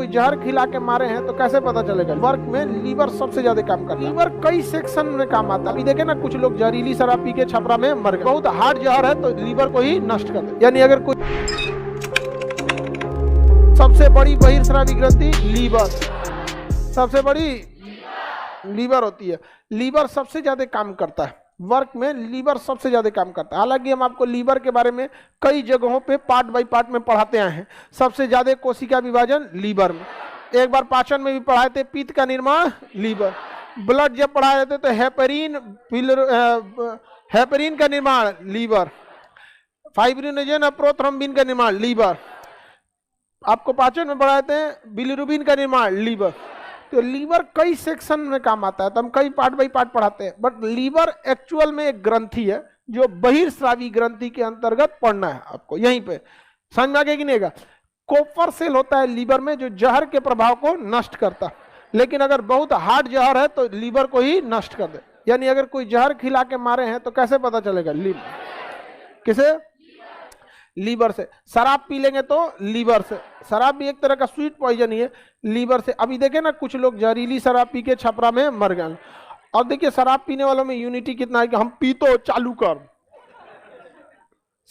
कोई जहर खिला के मारे हैं तो कैसे पता चलेगा? वर्क में लीवर सबसे ज्यादा काम करता है। लीवर कई सेक्शन में काम आता है। अभी देखे ना, कुछ लोग जहरीली शराब पी के छपरा में मर गए। बहुत हार्ड जहर है तो लीवर को ही नष्ट कर दे। यानी अगर कोई सबसे बड़ी बहिर्स्रावी ग्रंथि लीवर, सबसे बड़ी लीवर होती है। लीवर सबसे ज्यादा काम करता है। वर्क में लीवर सबसे ज्यादा काम करता है। हालांकि हम आपको लीवर के बारे में कई जगहों पे पार्ट बाय पार्ट में पढ़ाते आए हैं। सबसे ज्यादा कोशिका विभाजन लीवर में, एक बार पाचन में भी पढ़ाए थे। पित्त का निर्माण लीवर, ब्लड जब पढ़ाए थे तो हेपरिन का निर्माण लीवर, फाइब्रिनोजन और प्रोथ्रोम्बिन का निर्माण लीवर। आपको पाचन में पढ़ाए थे बिलिरुबिन का निर्माण लीवर। तो लीवर कई सेक्शन में काम आता है, तो हम कई पार्ट बाई पार्ट पढ़ाते हैं। बट लीवर एक्चुअल में एक ग्रंथि है जो बहिर्स्रावी ग्रंथि के अंतर्गत पढ़ना है आपको। यहीं पे समझ में आ गया कि नहीं? कॉपर सेल होता है लीवर में जो जहर के प्रभाव को नष्ट करता है। लेकिन अगर बहुत हार्ड जहर है तो लीवर को ही नष्ट कर दे। यानी अगर कोई जहर खिला के मारे हैं तो कैसे पता चलेगा? किसे? लीवर से। शराब पी लेंगे तो लीवर से। शराब भी एक तरह का स्वीट पॉइजन ही है, लीवर से। अभी देखे ना, कुछ लोग जहरीली शराब पी के छपरा में मर गए। और देखिए शराब पीने वालों में यूनिटी कितना है कि हम पी तो चालू कर।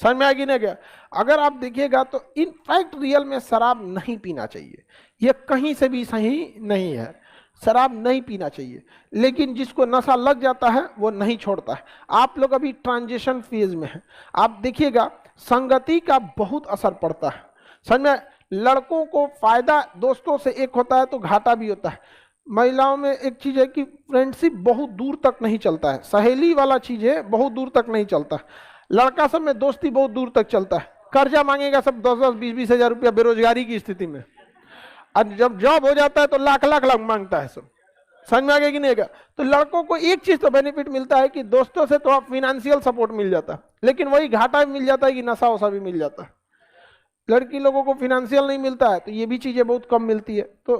समझ में आएगी ना क्या? अगर आप देखिएगा तो इनफैक्ट रियल में शराब नहीं पीना चाहिए। यह कहीं से भी सही नहीं है, शराब नहीं पीना चाहिए। लेकिन जिसको नशा लग जाता है वो नहीं छोड़ता है। आप लोग अभी ट्रांजिशन फेज में हैं। आप देखिएगा संगति का बहुत असर पड़ता है। समझ में? लड़कों को फायदा दोस्तों से एक होता है तो घाटा भी होता है। महिलाओं में एक चीज है कि फ्रेंडशिप बहुत दूर तक नहीं चलता है। सहेली वाला चीज है, बहुत दूर तक नहीं चलता है। लड़का सब में दोस्ती बहुत दूर तक चलता है। कर्जा मांगेगा सब 10-10, 20-20 हजार रुपया बेरोजगारी की स्थिति में। अब जब जॉब हो जाता है तो लाख लाख मांगता है सब। समझ में आ गया कि नहीं? तो लड़कों को एक चीज तो बेनिफिट मिलता है कि दोस्तों से तो फिनेंशियल सपोर्ट मिल जाता है, लेकिन वही घाटा भी मिल जाता है कि नशा वशा भी मिल जाता है। लड़की लोगों को फिनेंशियल नहीं मिलता है तो ये भी चीजें बहुत कम मिलती है। तो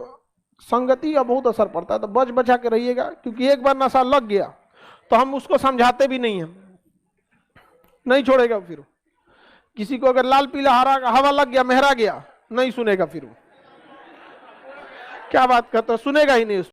संगति का बहुत असर पड़ता है। तो बच बचा के रहिएगा, क्योंकि एक बार नशा लग गया तो हम उसको समझाते भी नहीं है, नहीं छोड़ेगा। फिर किसी को अगर लाल पीला हरा हवा लग गया, मेहरा गया, नहीं सुनेगा। फिर वो क्या बात करता, सुनेगा ही नहीं।